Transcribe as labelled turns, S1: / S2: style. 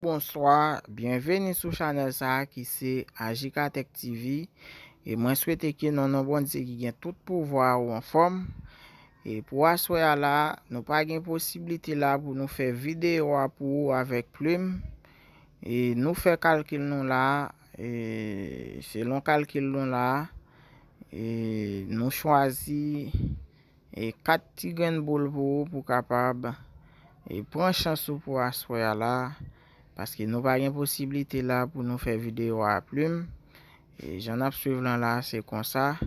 S1: Bonsoir, bienvenue sur channel ça qui c'est Ajika Tech TV. Et moi souhaite que nous non bon Dieu qui gagne tout pouvoir ou en forme. Et pour asseoir là, nous pas gain possibilité là pour nous faire vidéo pour avec plume et nous faire calcul nous là et selon calcul nous là et nous choisi et 4 petits grains de boule pour capable et prendre chance pour asseoir là. Parce que nous pas une possibilité là pour nous faire vidéo à plume. Et j'en ai suivre là, c'est comme ça.